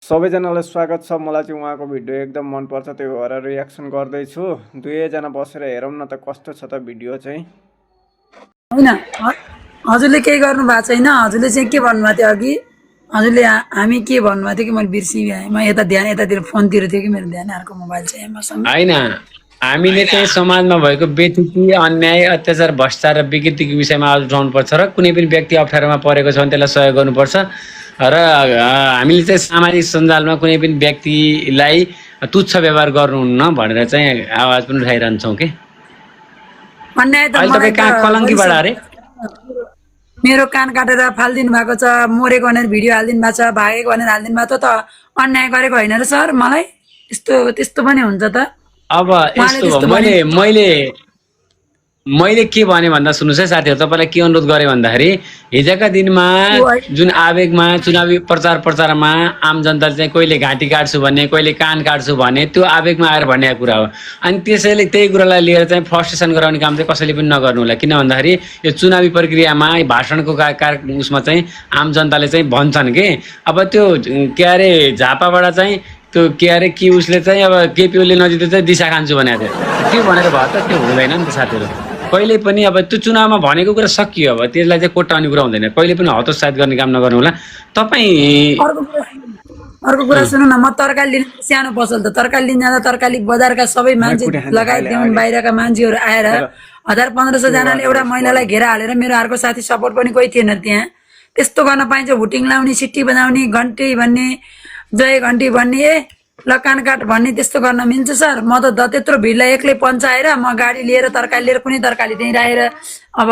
सबैजनालाई स्वागत छ। मलाई चाहिँ उहाँको भिडियो एकदम मनपर्छ, त्यो भएर रियाक्सन गर्दैछु। दुवैजना बसेर हेरौँ न त कस्तो छ त भिडियो चाहिँ। होइन हजुरले केही गर्नु भएको छैन। हजुरले चाहिँ के भन्नुभएको थियो अघि? हजुरले हामी के भन्नुभएको थियो कि मैले बिर्सिएँ। म यता ध्यान यतातिर फोनतिर थियो कि मेरो ध्यान अर्को मोबाइल चाहिँ मसँग। होइन, हामीले चाहिँ समाजमा भएको बेतुकी, अन्याय, अत्याचार, भ्रष्टाचार र विकृतिको विषयमा आवाज उठाउनुपर्छ र कुनै पनि व्यक्ति अप्ठ्यारोमा परेको छ भने त्यसलाई सहयोग गर्नुपर्छ र हामीले चाहिँ सामाजिक सञ्जालमा कुनै पनि व्यक्तिलाई तुच्छ व्यवहार गर्नुहुन्न भनेर चाहिँ आवाज पनि उठाइरहन्छौँ कि। अन्याय त अहिले तपाईँ कहाँ कलङ्कीबाट अरे? मेरो कान काटेर फालिदिनु भएको छ, मरेको भनेर भिडियो हालिदिनु भएको छ, भागेको भनेर हालिदिनु भएको त अन्याय गरेको होइन र सर? मलाई त्यस्तो पनि हुन्छ त? अब यस्तो मैले के भने भन्दा सुन्नुहोस् है साथीहरू, तपाईँलाई के अनुरोध गरेँ भन्दाखेरि हिजोका दिनमा जुन आवेगमा चुनावी प्रचारमा आम जनताले चाहिँ कहिले घाँटी काट्छु भन्ने, कहिले कान काट्छु भन्ने, त्यो आवेगमा आएर भनेको कुरा हो। अनि त्यसैले त्यही कुरालाई लिएर चाहिँ फ्रस्ट्रेसन गराउने काम चाहिँ कसैले पनि नगर्नु होला। किन भन्दाखेरि यो चुनावी प्रक्रियामा भाषणको उसमा चाहिँ आम जनताले चाहिँ भन्छन् कि अब त्यो के अरे झापाबाट चाहिँ त्यो के अरे कि उसले चाहिँ अब केपी ओलीले नजिते चाहिँ दिशा खान्छु भनेको थियो। त्यो भनेर भयो त? त्यो हुँदैन नि त साथीहरू। कहिले पनि अब त्यो चुनावमा भनेको कुरा सकियो, अब त्यसलाई चाहिँ कोट्टाउने कुरा हुँदैन। कहिले पनि हतोत्साहित गर्ने काम नगर्नु होला तपाईँ। अर्को कुरा सुन्नु न, म तरकारी लिन सानो पसल त तरकारी लिन जाँदा तरकारी बजारका सबै मान्छे लगायत बाहिरका मान्छेहरू आएर 1000-1500 जनाले एउटा महिलालाई घेरा हालेर, मेरो अर्को साथी सपोर्ट पनि कोही थिएन त्यहाँ। त्यस्तो गर्न पाइन्छ? हुटिङ लाउने, सिटी बजाउने, घन्टी भन्ने, जय घन्टी भन्ने, ल कान काट भन्ने, त्यस्तो गर्न मिल्छ सर? म त त्यत्रो भिडलाई एक्लै पन्चाएर म गाडी लिएर तरकारी लिएर कुनै तरकारी त्यहीँ राखेर अब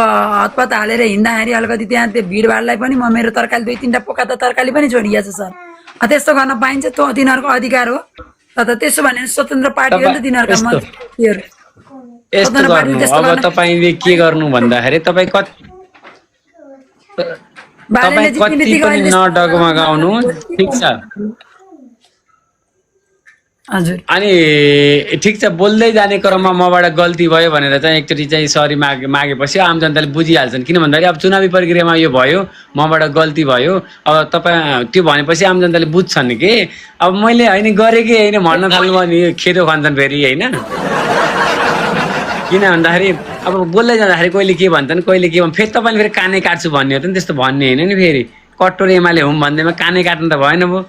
हतपत हालेर हिँड्दाखेरि अलिकति त्यहाँ त्यो भिडभाडलाई पनि म मेरो तरकारी 2-3टा पोका त तरकारी पनि छोडिएको छ सर। त्यस्तो गर्न पाइन्छ? त्यो तिनीहरूको अधिकार हो। त्यसो भने स्वतन्त्र पार्टी हो नि त तिनीहरूका मन्त्रीहरू। यस्तो गर्नु अब तपाईँले के गर्नु भन्दाखेरि तपाईँ कति पनि नडगमगाउनु, ठिक छ? हजुर। अनि ठिक छ, बोल्दै जाने क्रममा मबाट गल्ती भयो भनेर चाहिँ एकचोटि चाहिँ सरी मागेपछि आम जनताले बुझिहाल्छन्। किन भन्दाखेरि अब चुनावी प्रक्रियामा यो भयो, मबाट गल्ती भयो, अब तपाईँ त्यो भनेपछि आम जनताले बुझ्छन् कि अब मैले होइन गरेँ कि होइन भन्न थाल्नु भने खेदो खान्छन् फेरि, होइन? किन भन्दाखेरि अब बोल्दै जाँदाखेरि कहिले के भन्छन्, कहिले के भन्छ, फेरि तपाईँले फेरि कानै काट्छु भन्ने हो त नि। त्यस्तो भन्ने होइन नि। फेरि कट्टोर एमाले हुँ भन्दैमा कानै काट्नु त भएन भयो।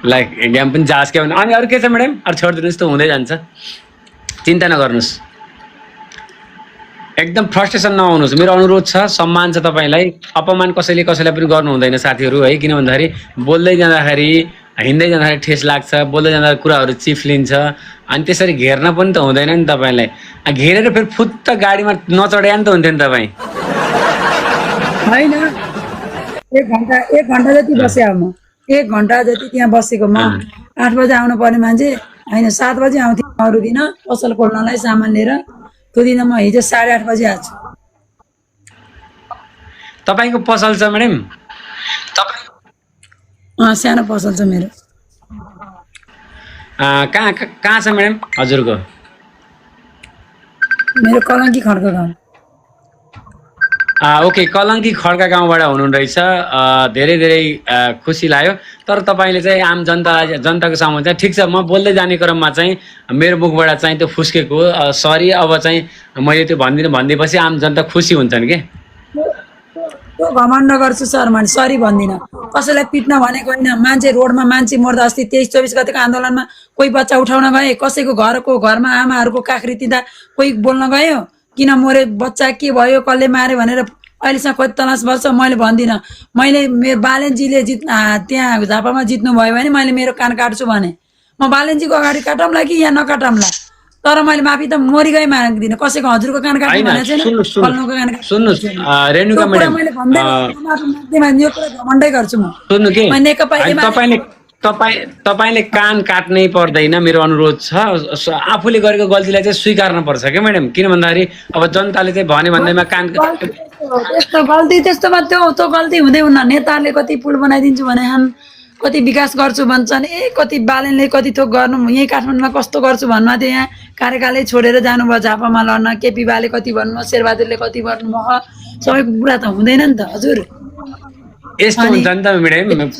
लाइक गेम पनि जास के भने अनि अरू के छ म्याडम? अरू छोडिदिनुहोस्, त हुँदै जान्छ, चिन्ता नगर्नुहोस्, एकदम फ्रस्ट्रेसन नआउनुहोस्। मेरो अनुरोध छ, सम्मान छ तपाईँलाई, अपमान कसैले कसैलाई पनि गर्नु हुँदैन साथीहरू है। किन भन्दाखेरि बोल्दै जाँदाखेरि, हिँड्दै जाँदाखेरि ठेस लाग्छ, बोल्दै जाँदा कुराहरू चिफ्लिन्छ, अनि त्यसरी घेर्न पनि त हुँदैन नि तपाईँलाई। घेरेर फेरि फुत्त गाडीमा नचढे नि त हुन्थ्यो नि तपाईँ। होइन, 1 घन्टा जति बसे, अब म 1 घन्टा जति त्यहाँ बसेको। म 8 बजे आउनु पर्ने मान्छे होइन, 7 बजे आउँथेँ अरू दिन पसल खोल्नलाई सामान लिएर। त्यो दिन म हिजो 8:30 बजे आएको छु। तपाईँको पसल छ म्याडम? सानो पसल छ मेरो। कहाँ छ म्याडम हजुरको? मेरो कलङ्की खड्का गाउँ। ओके, कलङ्की खड्का गाउँबाट हुनुहुँदैछ। धेरै धेरै खुसी लाग्यो। तर तपाईँले चाहिँ आम जनताको सामु चाहिँ ठिक छ, म बोल्दै जाने क्रममा चाहिँ मेरो मुखबाट चाहिँ त्यो फुस्केको सरी, अब चाहिँ मैले त्यो भन्दिनँ भनिदिएपछि आम जनता खुसी हुन्छन् कि। त्यो घमण्ड गर्छु सर, मैले सरी भन्दिनँ। कसैलाई पिट्न भनेको होइन। मान्छे रोडमा मान्छे मर्दा अस्ति 23-24 गतेको आन्दोलनमा कोही बच्चा उठाउन गए, कसैको घरमा आमाहरूको काखरी तिँदा कोही बोल्न गयो किन मरे बच्चा, के भयो, कसले मारे भनेर अहिलेसम्म कति तलास बस्छ? मैले भन्दिनँ। मैले मेरो बालेनजीले त्यहाँ झापामा जित्नु भयो भने मैले मेरो कान काट्छु भने म बालेनजीको अगाडि काटौँला कि या नकाटौँला? तर मैले माफी त मरि गए माग्दिनँ। कसैको हजुरको कान काट्नु भने चाहिँ फल्नुको कान काट्नु। सुन्नुहोस् रेणुका म्याडम, मैले भन्दै यो कुरा घमण्डै गर्छु म। सुन्नु के, तपाईँले तपाईँले कान काट्नै पर्दैन, मेरो अनुरोध छ। आफूले गरेको गल्तीलाई चाहिँ स्वीकार्न पर्छ क्या म्याडम। किन भन्दाखेरि अब जनताले चाहिँ भने भन्दैमा कान त्यस्तोमा त्यो गल्ती हुँदै हुन्न। नेताहरूले कति पुल बनाइदिन्छु भने कति विकास गर्छु भन्छन्, कति बालनले कति थोक गर्नु, यही काठमाडौँमा कस्तो गर्छु भन्नु थियो, यहाँ कार्यकालै छोडेर जानुभयो झापामा लड्न, केपी बाले कति भन्नु, शेरबहादुरले कति भन्नु, सबैको कुरा त हुँदैन नि त हजुर। यस्तो हुन्छ नि त म्याडम,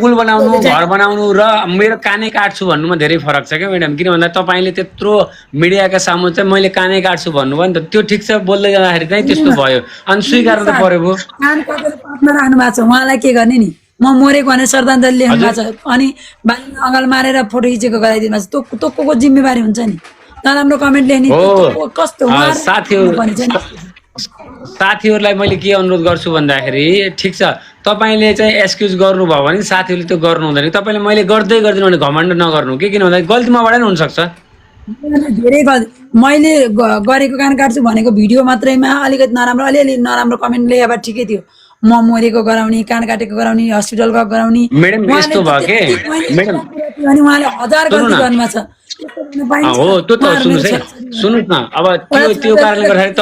पुल बनाउनु, घर बनाउनु र मेरो कानै काट्छु भन्नुमा धेरै फरक छ क्या म्याडम। किन भन्दा तपाईँले त्यत्रो मिडियाका सामु चाहिँ मैले कानै काट्छु भन्नुभयो नि त, त्यो ठिक छ, बोल्दै जाँदाखेरि चाहिँ त्यस्तो भयो अनि स्वीकार्नु त पर्यो भयो। कान कटेर पातमा राख्नु भएको छ, उहाँलाई के गर्ने नि, म मरेको भने श्रद्धाञ्जली लेख्नु भएको छ, अनि बालीमा अँगाल मारेर फोटो खिचेको गराइदिनु भएको छ, त्यो को जिम्मेवारी हुन्छ नि? नराम्रो कमेन्ट लेख्ने कस्तो साथीहरूलाई मैले के अनुरोध गर्छु भन्दाखेरि, ठिक छ तपाईँले चाहिँ एक्सक्युज गर्नुभयो भने साथीहरूले त्यो गर्नु हुँदैन, तपाईँले मैले गर्दै गर्दिनँ भने घमण्ड नगर्नु कि, किन भन्दा गल्ती मबाट नि हुनसक्छ। धेरै मैले गरेको कान काट्छु भनेको भिडियो मात्रैमा अलिकति नराम्रो, अलिअलि नराम्रो कमेन्ट लेखे भए ठिकै थियो। म मरेको गराउने, कान काटेको गराउने, हस्पिटल गएको गराउने, म्याडम यस्तो भयो के म्याडम, अनि उहाँले 1000 गल्ती गर्नुभएको छ। हो त्यो त सुन्नुहोस् न, अब त्यो कारणले गर्दाखेरि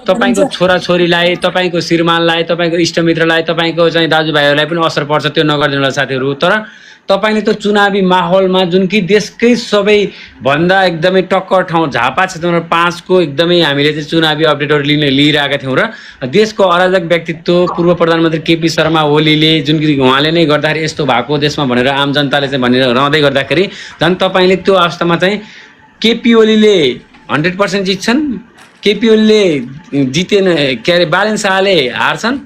तपाईँको छोराछोरीलाई, तपाईँको श्रीमानलाई, तपाईँको इष्टमित्रलाई, तपाईँको चाहिँ दाजुभाइहरूलाई पनि असर पर्छ, त्यो नगरिदिनु होला साथीहरू। तर तपाईँले त्यो चुनावी माहौलमा जुन कि देशकै सबैभन्दा एकदमै टक्कर ठाउँ झापा क्षेत्र नम्बर 5 को एकदमै हामीले चाहिँ चुनावी अपडेटहरू लिइरहेका थियौँ र देशको अराजक व्यक्तित्व पूर्व प्रधानमन्त्री केपी शर्मा ओलीले जुन कि उहाँले नै गर्दाखेरि यस्तो भएको देशमा भनेर आम जनताले चाहिँ भनेर रहँदै गर्दाखेरि झन् तपाईँले त्यो अवस्थामा चाहिँ केपी ओलीले 100% जित्छन्, केपी ओलीले जितेन, के अरे बालेन शाहले हार्छन्,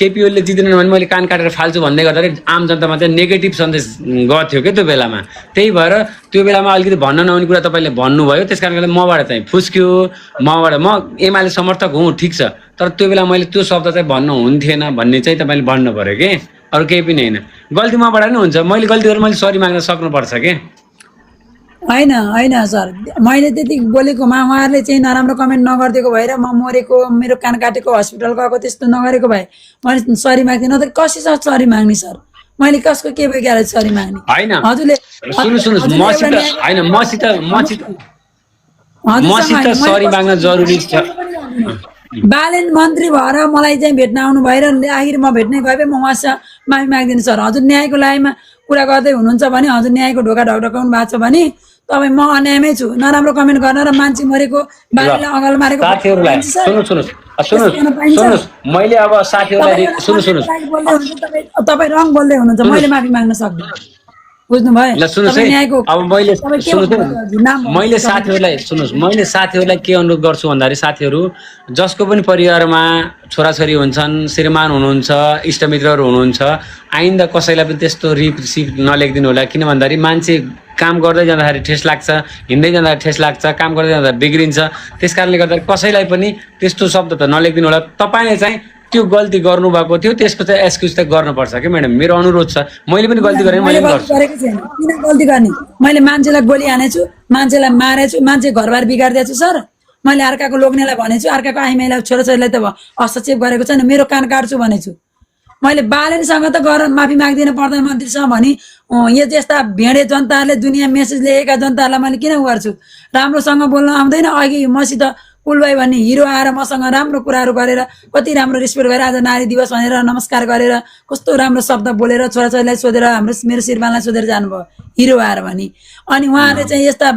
केपी ओलीले जित्दैनन् भने मैले कान काटेर फाल्छु भन्दै गर्दाखेरि आम जनतामा चाहिँ नेगेटिभ सन्देश गर्थ्यो क्या त्यो बेलामा। त्यही भएर त्यो बेलामा अलिकति भन्न नहुने कुरा तपाईँले भन्नुभयो, त्यस कारणले मबाट चाहिँ फुस्क्यो, म एमाले समर्थक हुँ ठिक छ, तर त्यो बेला मैले त्यो शब्द चाहिँ भन्नु हुन्थेन भन्ने चाहिँ तपाईँले भन्नु पऱ्यो कि, अरू केही पनि होइन। गल्ती मबाट नै हुन्छ, मैले गल्ती गरेर मैले सरी माग्न सक्नुपर्छ कि। होइन होइन सर, मैले त्यति बोलेकोमा उहाँहरूले चाहिँ नराम्रो कमेन्ट नगरिदिएको भएर म मरेको, मेरो कान काटेको, हस्पिटल गएको त्यस्तो नगरेको भए मैले सरी माग्दिनँ। त कसैसँग सरी माग्ने सर, मैले कसको के भइगएर सरी माग्ने? होइन हजुरले सुन्नुहोस्, मसित सरी माग्न जरुरी छ। बालेन मन्त्री भएर मलाई चाहिँ भेट्न आउनु भएर आखिर म भेट्नै गए म उहाँसँग माफी माग्दिनँ सर। हजुर न्यायको लाइनमा कुरा गर्दै हुनुहुन्छ भने, हजुर न्यायको ढोका ढकढकाउनु भएको छ भने तपाईँ म अन्यायमै छु। नराम्रो कमेन्ट गर्न र मान्छे मरेको, बालेनले अगाल मारेको साथीहरूलाई सुन्नुहोस्, मैले अब साथीहरूलाई सुन्नुहोस्, तपाईँ रङ बोल्दै हुनुहुन्छ, मैले माफी माग्न सक्दिनँ, बुझ्नुभयो? अब मैले साथीहरूलाई के अनुरोध गर्छु भन्दाखेरि, साथीहरू जसको पनि परिवारमा छोराछोरी हुन्छन्, श्रीमान हुनुहुन्छ, इष्टमित्रहरू हुनुहुन्छ, आइन्दा कसैलाई पनि त्यस्तो रिसिभ नलेखिदिनु होला। किन भन्दाखेरि मान्छे काम गर्दै जाँदाखेरि ठेस लाग्छ, हिँड्दै जाँदाखेरि ठेस लाग्छ, काम गर्दै जाँदा बिग्रिन्छ। त्यस कारणले गर्दाखेरि कसैलाई पनि त्यस्तो शब्द त नलेखिदिनु होला। तपाईँले चाहिँ त्यो गल्ती गर्नुभएको थियो, त्यसको चाहिँ एक्सक्युज त गर्नुपर्छ कि म्याडम, मेरो अनुरोध छ। मैले पनि गल्ती गरेँ, मैले गर्छु। किन गल्ती गर्ने? मैले मान्छेलाई गोली हानेछु, मान्छेलाई मारेछु, मान्छे घरबार बिगारिदिएको छु सर। मैले अर्काको लोग्नेलाई भनेछु, अर्काको आइमाईलाई, छोराछोरीलाई त हस्तक्षेप गरेको छैन, मेरो कान काट्छु भनेछु। मैले बालेनसँग त गएर माफी माग्दिनँ प्रधानमन्त्रीसँग भने, यो त्यस्ता भेडे जनताहरूले दुनियाँ मेसेज लेखेका जनताहरूलाई मैले किन गर्छु? राम्रोसँग बोल्न आउँदैन? अघि मसित कुलभाइ भन्ने हिरो आएर मसँग राम्रो कुराहरू गरेर, कति राम्रो रेस्पेक्ट गरेर, आज नारी दिवस भनेर नमस्कार गरेर, कस्तो राम्रो शब्द बोलेर, छोराछोरीलाई सोधेर, मेरो श्रीमानलाई सोधेर जानुभयो हिरो आएर भने। अनि उहाँहरूले चाहिँ यस्ता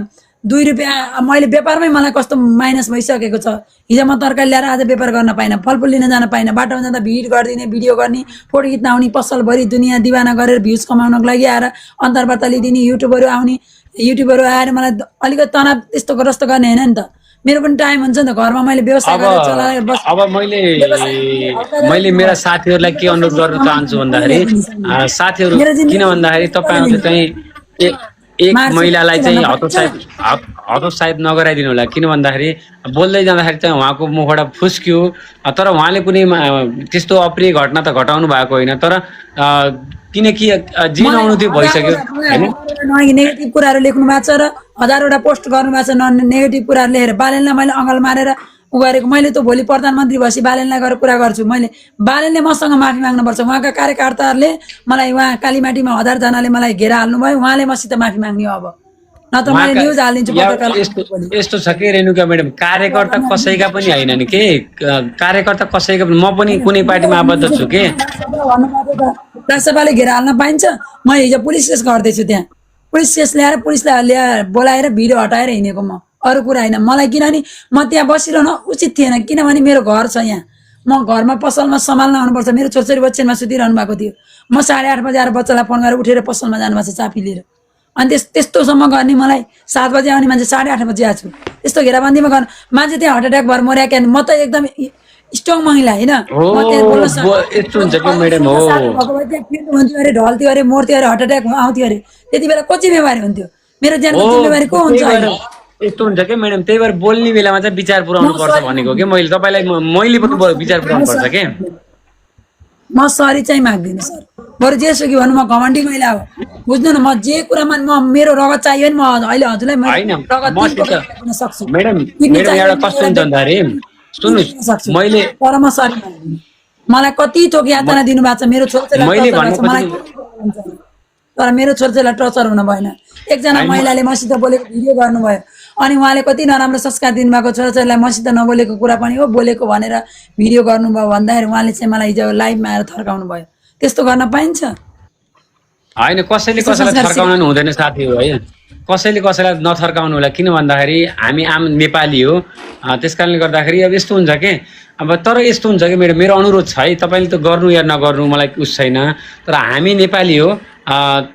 2 रुपियाँ, मैले व्यापारमै मलाई कस्तो माइनस भइसकेको छ। हिजो म तरकारी ल्याएर आज व्यापार गर्न पाइनँ, फलफुल लिन जान पाइनँ, बाटोमा जाँदा भिड गरिदिने, भिडियो गर्ने, फोटो खिच्न आउने, पसलभरि दुनियाँ दिवाना गरेर भ्युज कमाउनको लागि आएर अन्तर्वार्ता लिइदिने, युट्युबरहरू आएर मलाई अलिकति तनाव यस्तो जस्तो गर्ने होइन नि त। मेरो पनि टाइम हुन्छ नि त, घरमा मैले व्यवस्था गरेर चलाएर बस। अब मैले मेरा साथीहरूलाई के अनुरोध गर्न चाहन्छु भन्दाखेरि, साथीहरू किन भन्दाखेरि तपाईँहरूले चाहिँ एक महिलालाई चाहिँ हतोत्साहित नगराइदिनु होला। किन भन्दाखेरि बोल्दै जाँदाखेरि चाहिँ उहाँको मुखबाट फुस्क्यो, तर उहाँले कुनै त्यस्तो अप्रिय घटना त घटाउनु भएको होइन, तर किनकि जे नहुनु त्यो भइसक्यो होइन। नेगेटिभ कुराहरू लेख्नु भएको छ र 1000वटा पोस्ट गर्नु भएको छ नेगेटिभ कुराहरू लेखेर। बालेनलाई मैले अँगाल मारेर उ गरेको, मैले त भोलि प्रधानमन्त्री भएपछि बालेनलाई गएर कुरा गर्छु। मैले बालेनले मसँग माफी माग्नुपर्छ। उहाँका कार्यकर्ताहरूले मलाई, उहाँ कालीमाटीमा 1000 जनाले मलाई घेरा हाल्नुभयो, उहाँले मसित माफी माग्ने हो। अब नत्र मैले न्युज हालिदिन्छु पत्रकार यस्तो छ कि रेणुका म्याडम कार्यकर्ता कसैका पनि हैनन् के कार्यकर्ता कसैका पनि म पनि कुनै पार्टीमा आबद्ध छु के राष्ट्रपाले घेरा हाल्न पाइन्छ म हिजो पुलिस केस गर्दैछु त्यहाँ पुलिस केस ल्याएर पुलिसलाई बोलाएर भिडियो हटाएर हिँडेको म अरू कुरा होइन मलाई किनभने म त्यहाँ बसिरहन उचित थिएन किनभने मेरो घर छ यहाँ म घरमा पसलमा सम्हाल्न आउनुपर्छ मेरो छोरछोरी बच्चनमा सुतिरहनु भएको थियो म 8:30 बजे आएर बच्चालाई फोन गरेर उठेर पसलमा जानुभएको छ चापी लिएर अनि त्यस्तोसम्म गर्ने मलाई 7 बजे आउने मान्छे 8:30 बजे आएको छु त्यस्तो घेराबन्दीमा गर्न मान्छे त्यहाँ हार्ट एट्याक भएर मर्या क्या म त एकदम स्ट्रङ महिला होइन म त्यहाँ बोल्न यस्तो हुन्छ कि म्याडम हो हुन्थ्यो अरे ढल्थ्यो अरे मर्थ्यो अरे हार्ट एट्याक आउँथ्यो अरे त्यति बेला को जिम्मेवारी हुन्थ्यो मेरो ज्यानको जिम्मेवारी को हुन्छ यस्तो हुन्छ कि म्याडम त्यही भएर बोल्ने बेलामा चाहिँ विचार पुर्याउनु पर्छ भनेको कि मैले तपाईलाई मैले पनि विचार पुर्याउनु पर्छ के म सरी चाहिँ माग्दिनँ सर बरु जेसुकै भन्नु म घमण्डी महिला हो बुझ्नु न म जे कुरामा म मेरो रगत चाहियो नि म अहिले हजुरलाई रगत सक्छु म्याडम एउटा कस्तो हुन्छ भन्दाखेरि सुन्नुहोस् मैले तर म सरी माग्दिनँ मलाई कति थोक यातना दिनुभएको छ मेरो छोराछोरीलाई तर मेरो छोराछोरीलाई टर्चर हुन भएन एकजना महिलाले मसित बोलेको भिडियो गर्नुभयो अनि उहाँले कति नराम्रो संस्कार दिनुभएको छोराछोरीलाई मसित नबोलेको कुरा पनि हो बोलेको भनेर भिडियो गर्नुभयो भन्दाखेरि उहाँले चाहिँ मलाई हिजो लाइभमा आएर थर्काउनु भयो त्यस्तो गर्न पाइन्छ होइन कसैले कसैलाई थर्काउन हुँदैन साथी हो है कसैले कसैलाई नथर्काउनु होला किन भन्दाखेरि हामी आम नेपाली हो त्यसकारणले गर्दाखेरि अब यस्तो हुन्छ के अब तर यस्तो हुन्छ कि मेरो अनुरोध छ है तपाईँले त गर्नु या नगर्नु मलाई उस छैन तर हामी नेपाली हो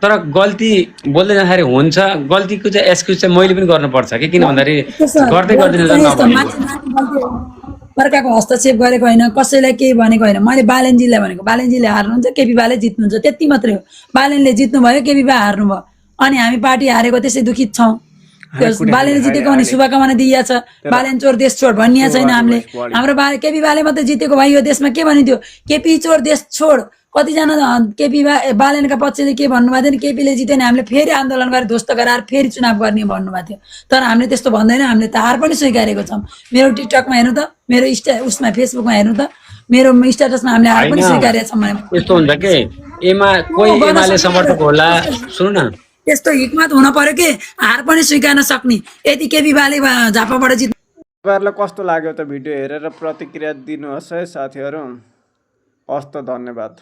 तर गल्ती बोल्दै जाँदाखेरि हुन्छ गल्तीको चाहिँ एक्सक्युज चाहिँ मैले पनि गर्नुपर्छ कि किन भन्दाखेरि गर्दै अर्काको हस्तक्षेप गरेको होइन कसैलाई केही भनेको होइन मैले बालेनजीलाई भनेको बालेनजीले हार्नुहुन्छ केपी बाले जित्नुहुन्छ त्यति मात्रै हो बालेनले जित्नुभयो केपी बा हार्नुभयो अनि हामी पार्टी हारेको त्यसै दुखित छौँ बालेनले जितेको भने शुभकामना दिइया छ बालेन चोर देश छोड भनिया छैन हामीले हाम्रो केपी बाले मात्रै जितेको भाइ यो देशमा के भनिदियो केपी चोर देश छोड कतिजना केपी बालेनका पक्षले के भन्नुभएको थियो नि केपीले जितेन हामीले फेरि आन्दोलन गरेर ध्वस्त गराएर फेरि चुनाव गर्ने भन्नुभएको थियो तर हामीले त्यस्तो भन्दैन हामीले त हार पनि स्वीकारेको छौँ मेरो टिकटकमा हेर्नु त मेरो उसमा फेसबुकमा हेर्नु त मेरो स्ट्याटसमा हामीले हार पनि स्वीकारेका छौँ यस्तो हुन्छ के कोही एमाले समर्थक होला सुन्नु न त्यस्तो हिक्मत हुन पर्यो कि हार पनि स्वीकार्न सक्ने यति केपी बाले झापाबाट जित्नु तपाईँहरूलाई कस्तो लाग्यो त भिडियो हेरेर प्रतिक्रिया दिनुहोस् है साथीहरू हस्त धन्यवाद।